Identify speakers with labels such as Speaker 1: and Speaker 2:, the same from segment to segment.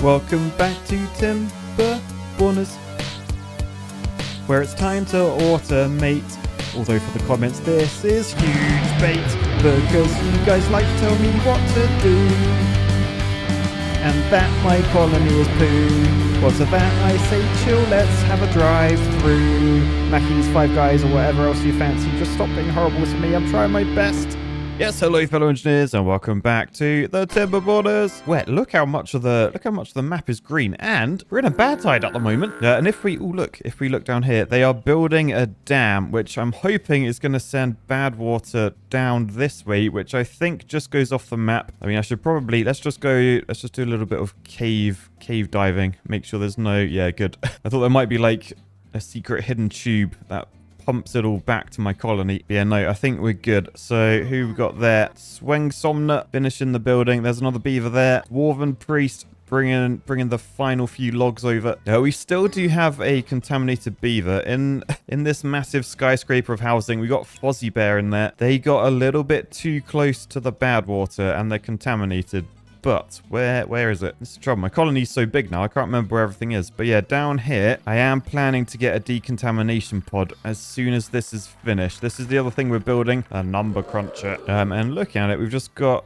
Speaker 1: Welcome back to Timberborners, where it's time to automate. Although for the comments, this is huge bait, because you guys like to tell me what to do. And that my colony is poo. Well, to that I say chill, let's have a drive through. Mackey's, Five Guys, or whatever else you fancy. Just stop being horrible to me, I'm trying my best. Yes, hello fellow engineers, and welcome back to the Timberborners. Wait, look how much of the map is green, and we're in a bad tide at the moment. And if we look down here, they are building a dam, which I'm hoping is going to send bad water down this way, which I think just goes off the map. I mean, I should probably let's just do a little bit of cave diving. Make sure there's no good. I thought there might be like a secret hidden tube that pumps it all back to my colony. Yeah, no, I think we're good. So who we got there? Swing Somnut finishing the building. There's another beaver there. Dwarven Priest bringing the final few logs over. Now, we still do have a contaminated beaver in this massive skyscraper of housing. We got Fozzie Bear in there. They got a little bit too close to the bad water and they're contaminated. But where is it? This is the trouble. My colony's so big now, I can't remember where everything is. But yeah, down here, I am planning to get a decontamination pod as soon as this is finished. This is the other thing we're building, a number cruncher. And looking at it, we've just got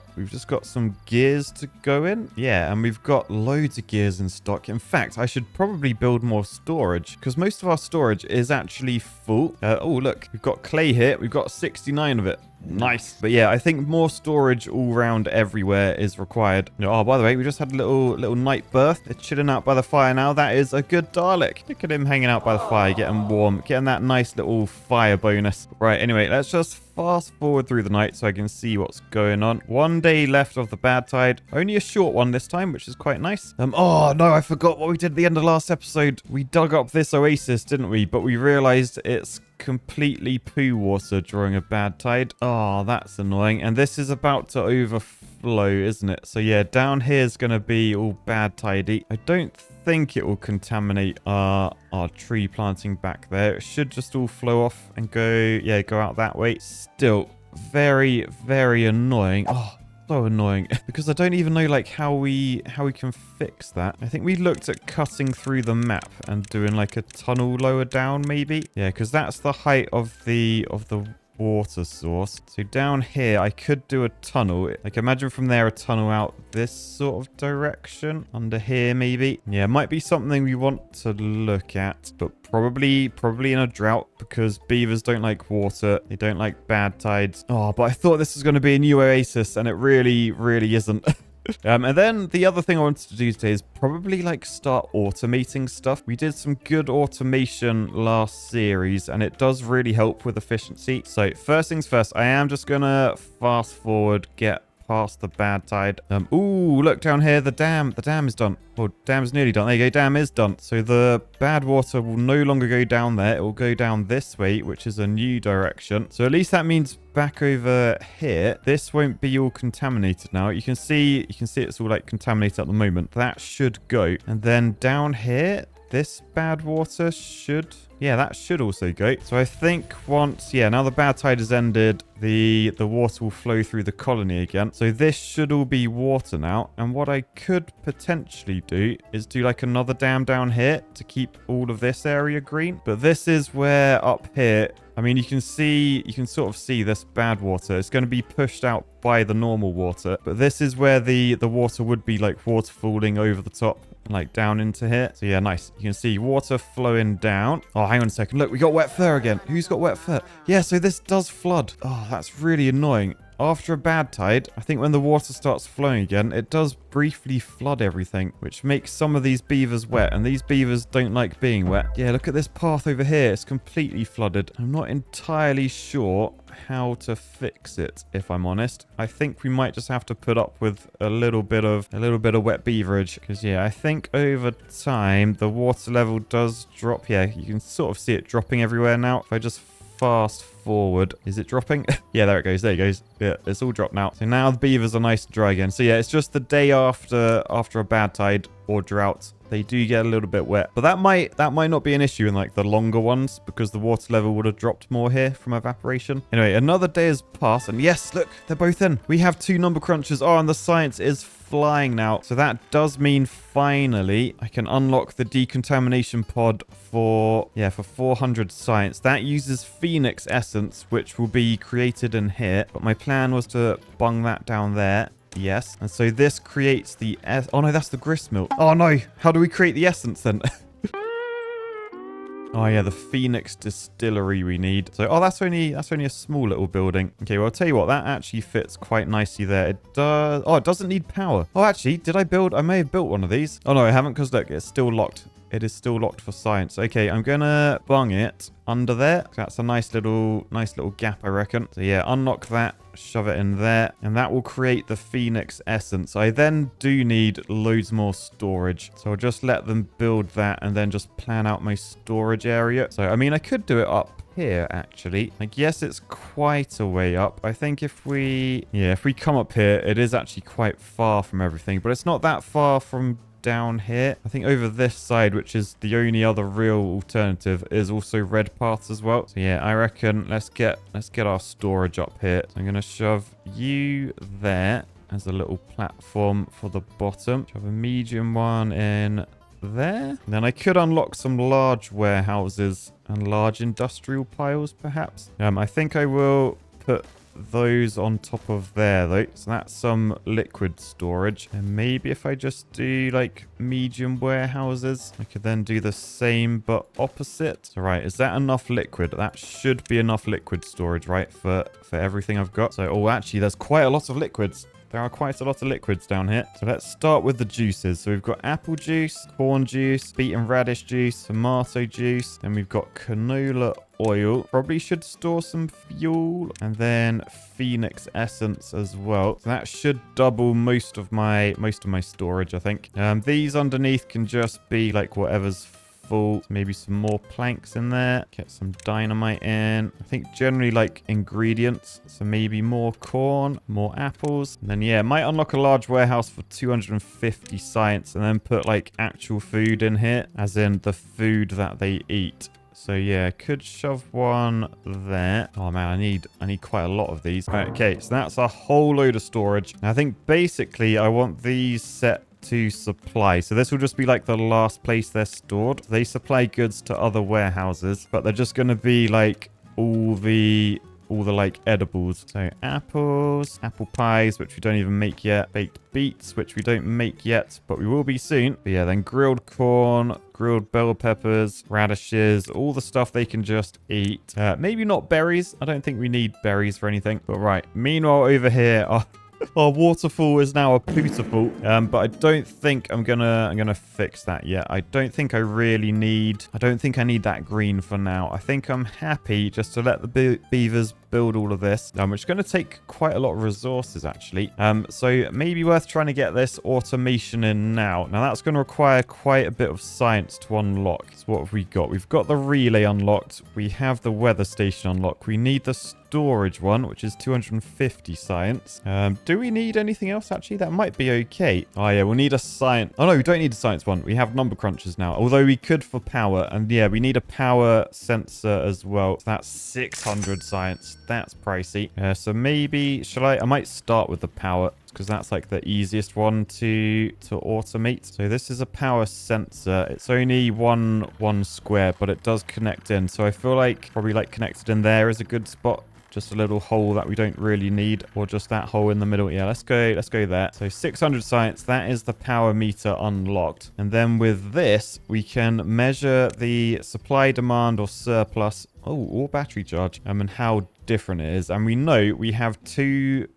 Speaker 1: some gears to go in. Yeah, and we've got loads of gears in stock. In fact, I should probably build more storage because most of our storage is actually full. Oh, look, we've got clay here. We've got 69 of it. Nice. But yeah, I think more storage all around everywhere is required. Oh, by the way, we just had a little night birth. They're chilling out by the fire now. That is a good Dalek. Look at him hanging out by the fire, getting warm, getting that nice little fire bonus. Right, anyway, let's just fast forward through the night so I can see what's going on. 1 day left of the bad tide. Only a short one this time, which is quite nice. Oh, no, I forgot what we did at the end of last episode. We dug up this oasis, didn't we? But we realized it's completely poo water during a bad tide. Oh, that's annoying. And this is about to overflow, isn't it? So yeah, down here is going to be all bad tidy. I don't think it will contaminate our tree planting back there. It should just all flow off and go out that way. Still very, very annoying. Oh, so annoying because I don't even know like how we can fix that. I think we looked at cutting through the map and doing like a tunnel lower down maybe. Yeah, because that's the height of the water source. So down here I could do a tunnel. Like imagine from there a tunnel out this sort of direction under here maybe. Yeah, it might be something we want to look at, but probably in a drought because beavers don't like water. They don't like bad tides. Oh, but I thought this was going to be a new oasis and it really isn't. And then the other thing I wanted to do today is probably like start automating stuff. We did some good automation last series and it does really help with efficiency. So first things first, I am just gonna fast forward, get past the bad tide. Ooh, look down here, the dam is done. Well, dam's nearly done. There you go, dam is done. So the bad water will no longer go down there. It will go down this way, which is a new direction. So at least that means back over here, this won't be all contaminated now. You can see it's all like contaminated at the moment. That should go. And then down here, this bad water should... yeah, that should also go. So I think once... yeah, now the bad tide has ended, the water will flow through the colony again. So this should all be water now. And what I could potentially do is do like another dam down here to keep all of this area green. But this is where up here... I mean, you can sort of see this bad water. It's going to be pushed out by the normal water. But this is where the water would be like waterfalling over the top. Like down into here. So yeah, nice. You can see water flowing down. Oh, hang on a second. Look, we got wet fur again. Who's got wet fur? Yeah, so this does flood. Oh, that's really annoying. After a bad tide, I think when the water starts flowing again, it does briefly flood everything, which makes some of these beavers wet, and these beavers don't like being wet. Yeah, look at this path over here. It's completely flooded. I'm not entirely sure how to fix it, if I'm honest. I think we might just have to put up with a little bit of wet beaverage, because yeah, I think over time the water level does drop. Yeah, you can sort of see it dropping everywhere now. If I just fast forward, is it dropping? Yeah, there it goes. There it goes. Yeah, it's all dropped now. So now the beavers are nice and dry again. So yeah, it's just the day after a bad tide or drought, they do get a little bit wet. But that might not be an issue in like the longer ones because the water level would have dropped more here from evaporation. Anyway, another day has passed and yes, look, they're both in. We have 2 number crunchers. Oh, and the science is flying now. So that does mean finally I can unlock the decontamination pod for 400 science. That uses Phoenix essence, which will be created in here. But my plan was to bung that down there. Yes. And so this creates the... Oh, no, that's the grist milk. Oh, no. How do we create the essence then? Oh, yeah, the Phoenix distillery we need. So, oh, that's only a small little building. Okay, well, I'll tell you what. That actually fits quite nicely there. It does... Oh, it doesn't need power. Oh, actually, did I build... I may have built one of these. Oh, no, I haven't because, look, it's still locked. It is still locked for science. Okay, I'm going to bung it under there. That's a nice little gap, I reckon. So, yeah, unlock that. Shove it in there. And that will create the Phoenix essence. I then do need loads more storage. So, I'll just let them build that and then just plan out my storage area. So, I mean, I could do it up here, actually. Like, yes, it's quite a way up. I think if we come up here, it is actually quite far from everything. But it's not that far from... down here. I think over this side, which is the only other real alternative, is also red paths as well. So yeah, I reckon let's get our storage up here. So I'm gonna shove you there as a little platform for the bottom. Shove a medium one in there. And then I could unlock some large warehouses and large industrial piles, perhaps. I think I will put those on top of there though, so that's some liquid storage. And maybe if I just do like medium warehouses, I could then do the same but opposite. So right, is that enough liquid? That should be enough liquid storage, right, for everything I've got. So, oh, actually there's quite a lot of liquids. There are quite a lot of liquids down here. So let's start with the juices. So we've got apple juice, corn juice, beetroot radish juice, tomato juice. Then we've got canola oil. Probably should store some fuel. And then Phoenix essence as well. So that should double most of my storage, I think. These underneath can just be like whatever's full. Maybe some more planks in there. Get some dynamite in. I think generally like ingredients. So maybe more corn, more apples. And then yeah, might unlock a large warehouse for 250 science and then put like actual food in here, as in the food that they eat. So yeah, could shove one there. Oh man, I need quite a lot of these. Right, okay, so that's a whole load of storage. I think basically I want these set to supply. So this will just be like the last place they're stored. They supply goods to other warehouses, but they're just going to be like all the like edibles. So apples, apple pies, which we don't even make yet. Baked beets, which we don't make yet, but we will be soon. But yeah, then grilled corn, grilled bell peppers, radishes, all the stuff they can just eat. Maybe not berries. I don't think we need berries for anything. But right, meanwhile over here, our waterfall is now a pooterfall, but I don't think I'm gonna fix that yet. I don't think I need that green for now. I think I'm happy just to let the beavers build all of this, which is going to take quite a lot of resources actually. So maybe worth trying to get this automation in now. Now that's going to require quite a bit of science to unlock. So what have we got? We've got the relay unlocked. We have the weather station unlocked. We need the storage one, which is 250 science. Do we need anything else actually? That might be okay. Oh yeah, we'll need a science. Oh no, we don't need a science one. We have number crunchers now, although we could for power. And yeah, we need a power sensor as well. So that's 600 science. That's pricey. So maybe I might start with the power because that's like the easiest one to automate. So this is a power sensor. It's only one square, but it does connect in. So I feel like probably like connected in there is a good spot. Just a little hole that we don't really need, or just that hole in the middle. Yeah, let's go there. So 600 science, that is the power meter unlocked. And then with this, we can measure the supply, demand, or surplus, or battery charge, and how different it is. And we know we have two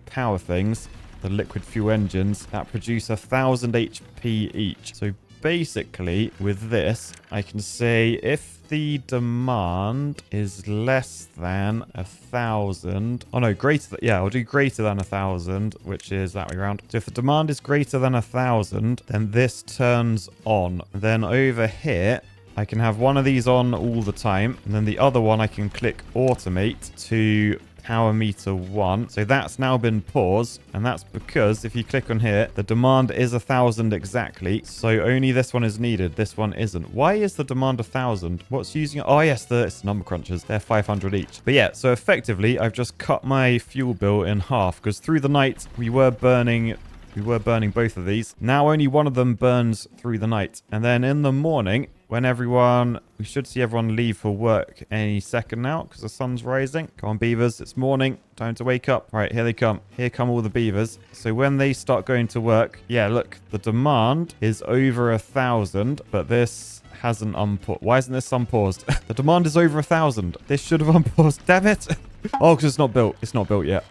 Speaker 1: power things, the liquid fuel engines, that produce 1,000 HP each. So basically, with this, I can say if the demand is less than 1,000... Oh, no, greater than... Yeah, I'll do greater than 1,000, which is that way around. So if the demand is greater than 1,000, then this turns on. Then over here, I can have one of these on all the time. And then the other one, I can click automate to power meter 1. So that's now been paused, and that's because if you click on here, the demand is 1,000 exactly. So only this one is needed. This one isn't. Why is the demand 1,000? What's using it? Oh yes, it's number crunchers. They're 500 each. But yeah, so effectively, I've just cut my fuel bill in half because through the night we were burning We were burning both of these. Now only one of them burns through the night. And then in the morning, when we should see everyone leave for work any second now because the sun's rising. Come on, beavers. It's morning. Time to wake up. All right, here they come. Here come all the beavers. So when they start going to work, yeah, look, the demand is over 1,000, but this hasn't unpaused. Why isn't this unpaused? The demand is over 1,000. This should have unpaused. Damn it. Oh, because it's not built. It's not built yet.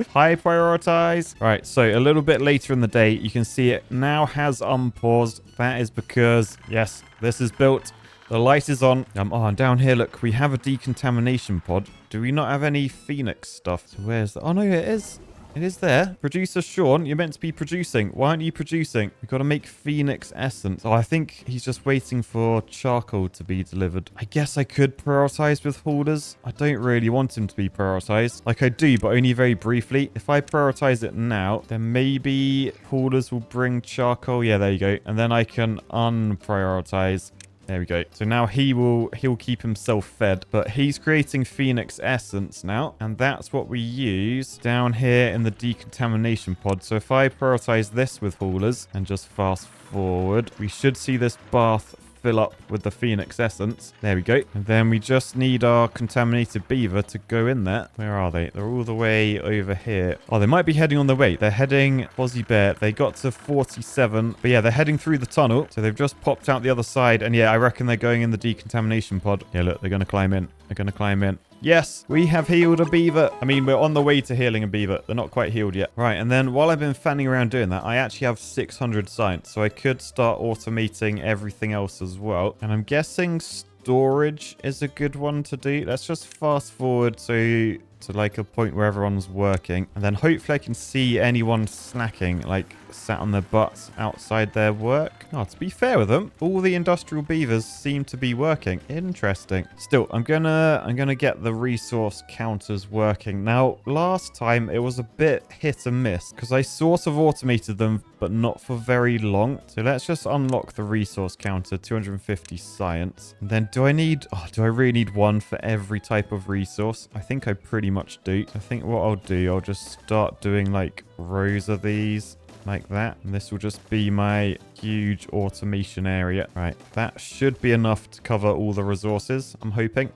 Speaker 1: High prioritize. Right, so a little bit later in the day, you can see it now has unpaused. That is because, yes, this is built. The light is on. Oh, and down here, look, we have a decontamination pod. Do we not have any Phoenix stuff? So where's the... Oh, no, it is. It is there. Producer Sean, you're meant to be producing. Why aren't you producing? We've got to make Phoenix Essence. Oh, I think he's just waiting for charcoal to be delivered. I guess I could prioritize with haulers. I don't really want him to be prioritized. Like I do, but only very briefly. If I prioritize it now, then maybe haulers will bring charcoal. Yeah, there you go. And then I can unprioritize. There we go. So now he'll keep himself fed, but he's creating Phoenix Essence now, and that's what we use down here in the decontamination pod. So if I prioritize this with haulers and just fast forward, we should see this bath fill up with the Phoenix Essence. There we go. And then we just need our contaminated beaver to go in there. Where are they? They're all the way over here. Oh, they might be heading on the way. They're heading... Fozzie Bear. They got to 47. But yeah, they're heading through the tunnel. So they've just popped out the other side. And yeah, I reckon they're going in the decontamination pod. Yeah, look, they're going to climb in. They're going to climb in. Yes, we have healed a beaver. I mean, we're on the way to healing a beaver. They're not quite healed yet. Right, and then while I've been fanning around doing that, I actually have 600 science. So I could start automating everything else as well. And I'm guessing storage is a good one to do. Let's just fast forward to like a point where everyone's working. And then hopefully I can see anyone snacking, like sat on their butts outside their work. Oh, to be fair with them, all the industrial beavers seem to be working. Interesting. Still, I'm gonna get the resource counters working. Now, last time it was a bit hit and miss because I sort of automated them, but not for very long. So let's just unlock the resource counter, 250 science. And then do I really need one for every type of resource? I think I pretty much do. I think what I'll do, I'll just start doing like rows of these like that. And this will just be my huge automation area. Right, that should be enough to cover all the resources, I'm hoping.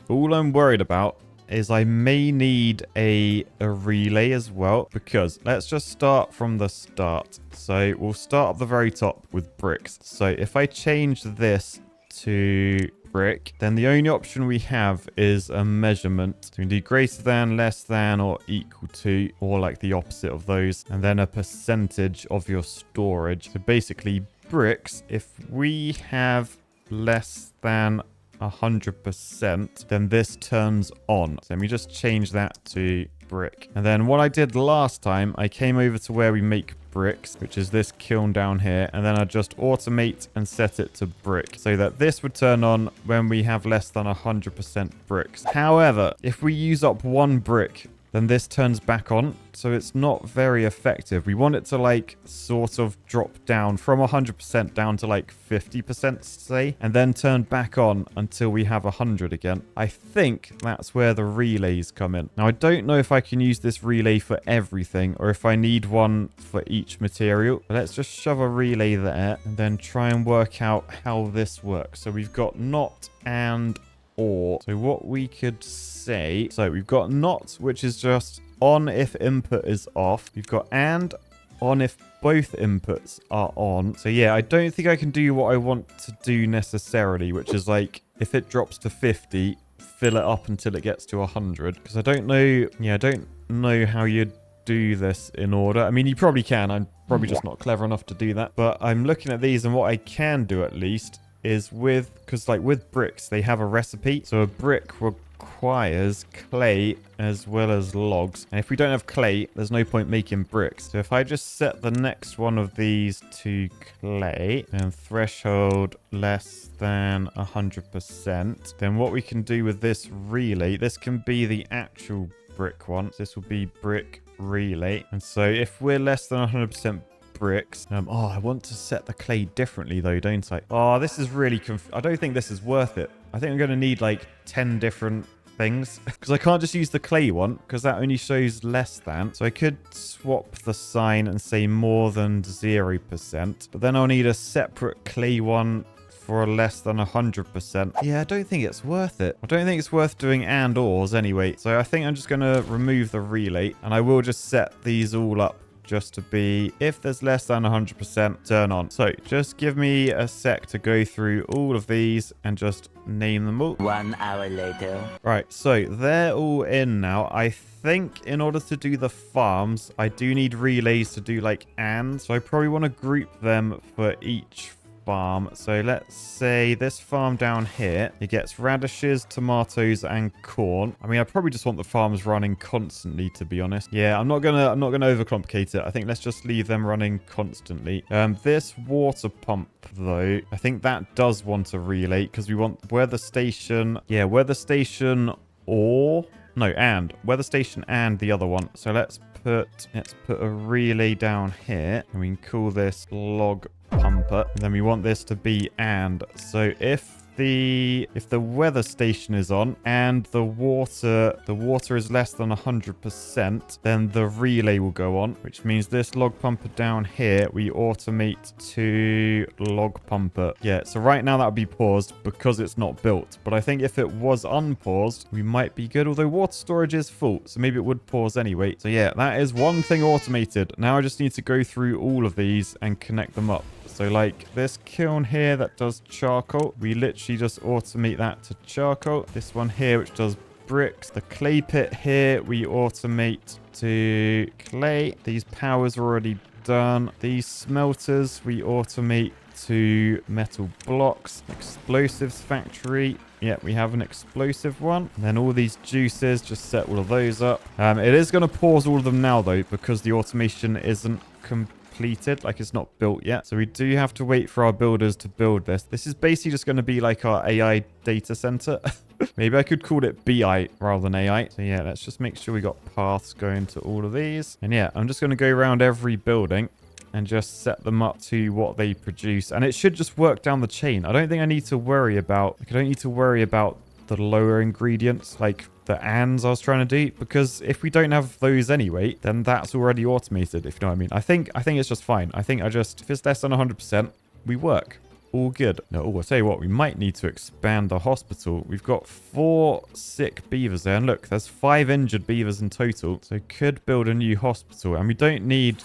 Speaker 1: All I'm worried about is I may need a relay as well, because let's just start from the start. So we'll start at the very top with bricks. So if I change this to brick, then the only option we have is a measurement. So we can do greater than, less than, or equal to, or like the opposite of those, and then a percentage of your storage. So basically bricks, if we have less than 100%, then this turns on. So let me just change that to brick. And then what I did last time, I came over to where we make bricks, which is this kiln down here, and then I just automate and set it to brick so that this would turn on when we have less than 100% bricks. However, if we use up one brick, then this turns back on, so it's not very effective. We want it to like sort of drop down from 100% down to like 50%, say, and then turn back on until we have 100 again. I think that's where the relays come in. Now, I don't know if I can use this relay for everything or if I need one for each material. But let's just shove a relay there and then try and work out how this works. So we've got not and or. So what we could say, so we've got not, which is just on if input is off. We've got and on if both inputs are on. So yeah, I don't think I can do what I want to do necessarily, which is like if it drops to 50, fill it up until it gets to 100. Because I don't know how you'd do this in order. I mean, you probably can. I'm probably just not clever enough to do that. But I'm looking at these, and what I can do at least is because like with bricks, they have a recipe. So a brick requires clay as well as logs. And if we don't have clay, there's no point making bricks. So if I just set the next one of these to clay and threshold less than 100%, then what we can do with this relay, this can be the actual brick one. So this will be brick relay. And so if we're less than 100% bricks. Oh, I want to set the clay differently though, don't I? Oh, this is really I don't think this is worth it. I think I'm going to need like 10 different things. Because I can't just use the clay one, because that only shows less than. So I could swap the sign and say more than 0%. But then I'll need a separate clay one for less than 100%. Yeah, I don't think it's worth it. I don't think it's worth doing and ors anyway. So I think I'm just going to remove the relay, and I will just set these all up just to be, if there's less than 100%, turn on. So just give me a sec to go through all of these and just name them all.
Speaker 2: 1 hour later.
Speaker 1: Right, so they're all in now. I think in order to do the farms, I do need relays to do like and. So I probably want to group them for each farm. So let's say this farm down here, it gets radishes, tomatoes, and corn. I mean, I probably just want the farms running constantly, to be honest. Yeah, I'm not gonna overcomplicate it. I think let's just leave them running constantly. This water pump though, I think that does want a relay because we want weather station. Yeah, weather station or no, and weather station and the other one. So let's put a relay down here, and we can call this log pumper. And then we want this to be and. So if the weather station is on and the water is less than 100%, then the relay will go on, which means this log pumper down here we automate to log pumper. Yeah, so right now that would be paused because it's not built, but I think if it was unpaused we might be good, although water storage is full, so maybe it would pause anyway. So yeah, that is one thing automated. Now I just need to go through all of these and connect them up. So like this kiln here that does charcoal, we literally just automate that to charcoal. This one here which does bricks. The clay pit here we automate to clay. These powers are already done. These smelters we automate to metal blocks. Explosives factory. Yeah, we have an explosive one. And then all these juices, just set all of those up. It is going to pause all of them now though, because the automation isn't completed, like it's not built yet. So we do have to wait for our builders to build this. This is basically just going to be like our AI data center. Maybe I could call it BI rather than AI. So yeah, let's just make sure we got paths going to all of these. And yeah, I'm just going to go around every building and just set them up to what they produce. And it should just work down the chain. I don't think I need to worry about, I don't need to worry about the lower ingredients, like the ands I was trying to do, because if we don't have those anyway, then that's already automated, if you know what I mean. I think it's just fine. I think if it's less than 100%, we work. All good. No, I'll tell you what, we might need to expand the hospital. We've got 4 sick beavers there, and look, there's 5 injured beavers in total. So could build a new hospital, and we don't need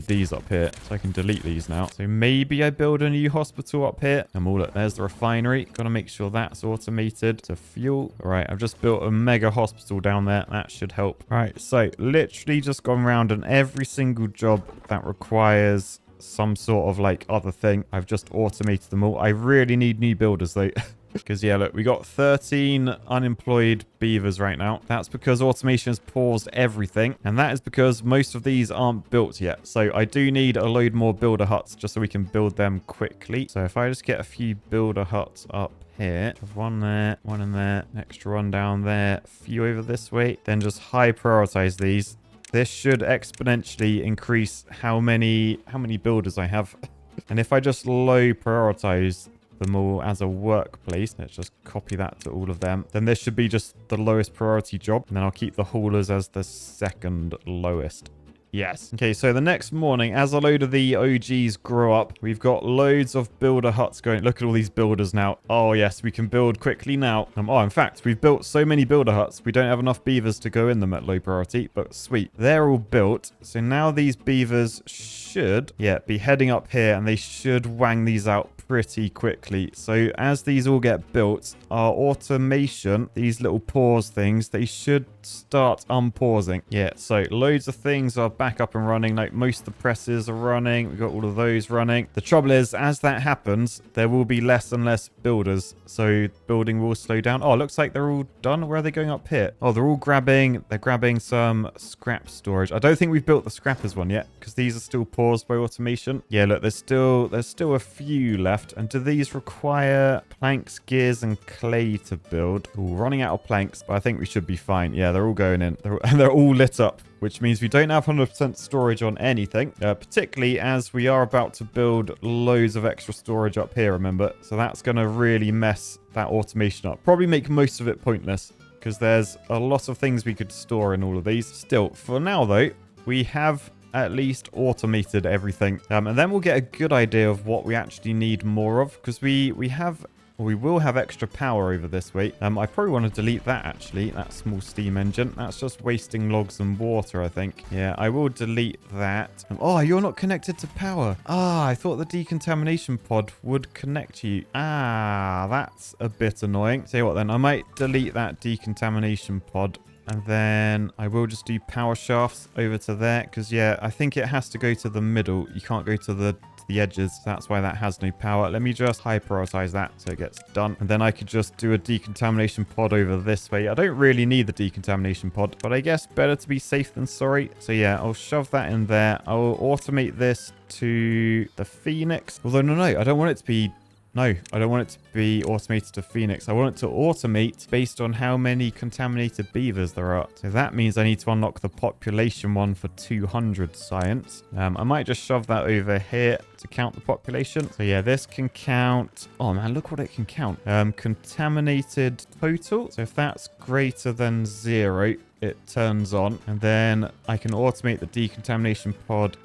Speaker 1: these up here, so I can delete these now. So maybe I build a new hospital up here. And look, there's the refinery. Gotta make sure that's automated to fuel. All right, I've just built a mega hospital down there. That should help. All right, so literally just gone around on every single job that requires some sort of like other thing. I've just automated them all. I really need new builders though. Because yeah, look, we got 13 unemployed beavers right now. That's because automation has paused everything, and that is because most of these aren't built yet. So I do need a load more builder huts just so we can build them quickly. So if I just get a few builder huts up here, one there, one in there, extra one down there, a few over this way, then just high prioritize these. This should exponentially increase how many builders I have. And if I just low prioritize them all as a workplace, let's just copy that to all of them, then this should be just the lowest priority job. And then I'll keep the haulers as the second lowest. Yes. Okay, so the next morning, as a load of the OGs grow up, we've got loads of builder huts going. Look at all these builders now. Oh, yes, we can build quickly now. In fact, we've built so many builder huts, we don't have enough beavers to go in them at low priority, but sweet. They're all built. So now these beavers should, be heading up here, and they should wang these out pretty quickly. So as these all get built, our automation, these little pause things, they should start unpausing. Yeah, so loads of things are back up and running. Like most of the presses are running. We've got all of those running. The trouble is, as that happens, there will be less and less builders. So building will slow down. Oh, it looks like they're all done. Where are they going up here? Oh, they're grabbing some scrap storage. I don't think we've built the scrappers one yet because these are still paused by automation. Yeah, look, there's still a few left. And do these require planks, gears, and clay to build? Ooh, running out of planks, but I think we should be fine. Yeah, they're all going in. They're all lit up, which means we don't have 100% storage on anything, particularly as we are about to build loads of extra storage up here, remember? So that's going to really mess that automation up. Probably make most of it pointless. because there's a lot of things we could store in all of these. Still, for now though, we have at least automated everything. And then we'll get a good idea of what we actually need more of, because we will have extra power over this way. I probably want to delete that actually, that small steam engine. That's just wasting logs and water, I think. Yeah, I will delete that. Oh, you're not connected to power. Ah, I thought the decontamination pod would connect you. Ah, that's a bit annoying. Tell you what then, I might delete that decontamination pod. And then I will just do power shafts over to there. Because, yeah, I think it has to go to the middle. You can't go to the edges. That's why that has no power. Let me just high prioritize that so it gets done. And then I could just do a decontamination pod over this way. I don't really need the decontamination pod, but I guess better to be safe than sorry. So, yeah, I'll shove that in there. I'll automate this to the Phoenix. Although, no, I don't want it to be... No, I don't want it to be automated to Phoenix. I want it to automate based on how many contaminated beavers there are. So that means I need to unlock the population one for 200 science. I might just shove that over here to count the population. So yeah, this can count... Oh man, look what it can count. Contaminated total. So if that's greater than 0, it turns on. And then I can automate the decontamination pod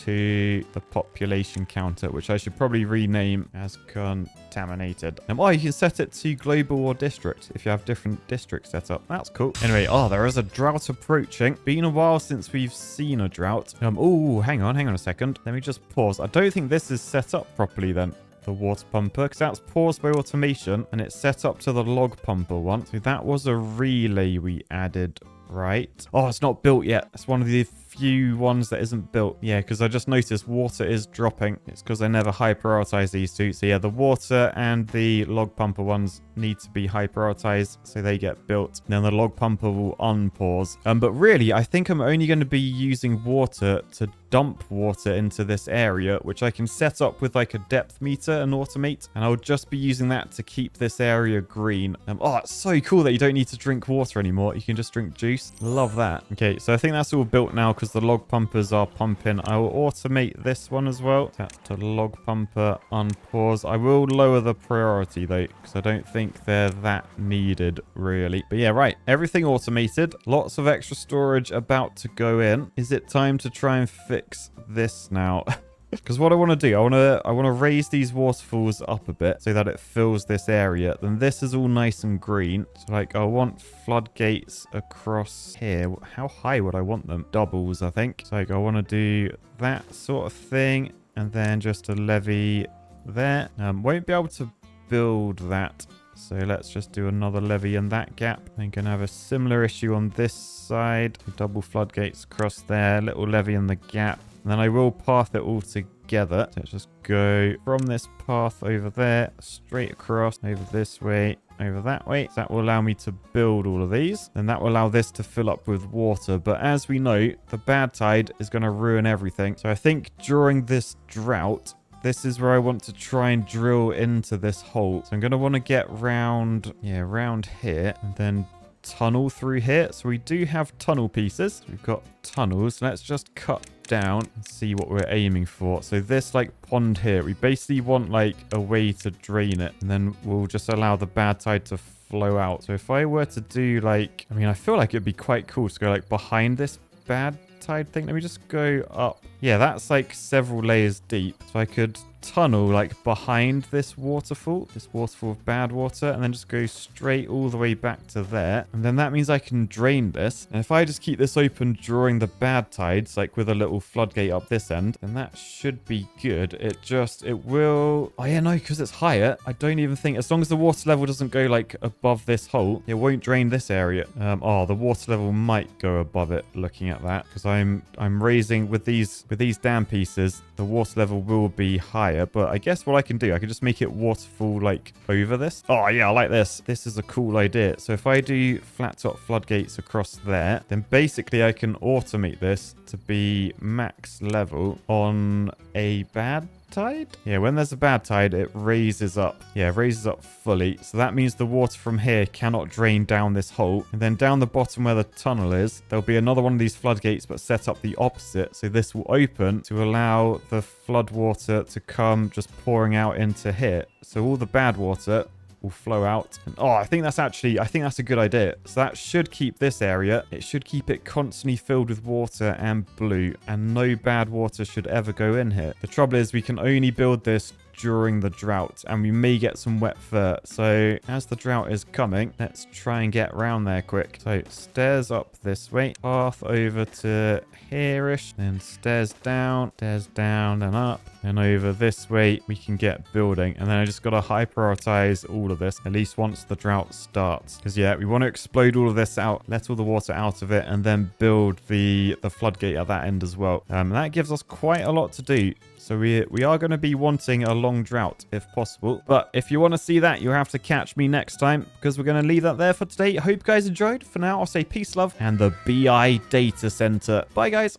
Speaker 1: to the population counter, which I should probably rename as contaminated. Oh, you can set it to global or district if you have different districts set up. That's cool. Anyway, there is a drought approaching. Been a while since we've seen a drought. Oh, hang on a second. Let me just pause. I don't think this is set up properly then. The water pumper, because that's paused by automation and it's set up to the log pumper one. So that was a relay we added, right? Oh, it's not built yet. It's one of the few ones that isn't built. Yeah, because I just noticed water is dropping. It's because I never high prioritize these two. So yeah, the water and the log pumper ones need to be high prioritized so they get built. Then the log pumper will unpause. But really, I think I'm only going to be using water to dump water into this area, which I can set up with like a depth meter and automate. And I'll just be using that to keep this area green. Oh, it's so cool that you don't need to drink water anymore. You can just drink juice. Love that. Okay, so I think that's all built now because the log pumpers are pumping. I will automate this one as well. Tap to log pumper, unpause. I will lower the priority though, because I don't think they're that needed really. But yeah, right. Everything automated. Lots of extra storage about to go in. Is it time to try and fix this now? Because what I want to do, I want to raise these waterfalls up a bit so that it fills this area. Then this is all nice and green. So like I want floodgates across here. How high would I want them? Doubles, I think. So like I want to do that sort of thing. And then just a levee there. Won't be able to build that. So let's just do another levee in that gap. I'm going to have a similar issue on this side. Double floodgates across there. Little levee in the gap. And then I will path it all together. So let's just go from this path over there, straight across, over this way, over that way. So that will allow me to build all of these. And that will allow this to fill up with water. But as we know, the bad tide is going to ruin everything. So I think during this drought, this is where I want to try and drill into this hole. So I'm going to want to get round here and then tunnel through here. So we do have tunnel pieces. We've got tunnels. Let's just cut down and see what we're aiming for. So this like pond here, we basically want like a way to drain it, and then we'll just allow the bad tide to flow out. So if I were to do like, I feel like it'd be quite cool to go like behind this bad tide thing. Let me just go up. Yeah, that's like several layers deep. So I could tunnel like behind this waterfall of bad water, and then just go straight all the way back to there. And then that means I can drain this. And if I just keep this open during the bad tides, like with a little floodgate up this end, then that should be good. It will... Oh yeah, no, because it's higher. I don't even think, as long as the water level doesn't go like above this hole, it won't drain this area. The water level might go above it looking at that, because I'm raising with these dam pieces, the water level will be higher. But I guess what I can do, I can just make it waterfall like over this. Oh yeah, I like this. This is a cool idea. So if I do flat top floodgates across there, then basically I can automate this to be max level on a bad tide. Yeah, when there's a bad tide, it raises up. Yeah, it raises up fully. So that means the water from here cannot drain down this hole. And then down the bottom where the tunnel is, there'll be another one of these floodgates, but set up the opposite. So this will open to allow the flood water to come just pouring out into here. So all the bad water will flow out. And, oh, I think that's a good idea. So that should keep this area. It should keep it constantly filled with water and blue, and no bad water should ever go in here. The trouble is we can only build this during the drought, and we may get some wet fur. So as the drought is coming, let's try and get around there quick. So stairs up this way, path over to here-ish, then stairs down and up, and over this way we can get building. And then I just got to high prioritize all of this, at least once the drought starts, because yeah, we want to explode all of this out, let all the water out of it, and then build the floodgate at that end as well. And that gives us quite a lot to do. So we are going to be wanting a long drought if possible. But if you want to see that, you'll have to catch me next time, because we're going to leave that there for today. I hope you guys enjoyed. For now, I'll say peace, love, and the BI Data Center. Bye, guys.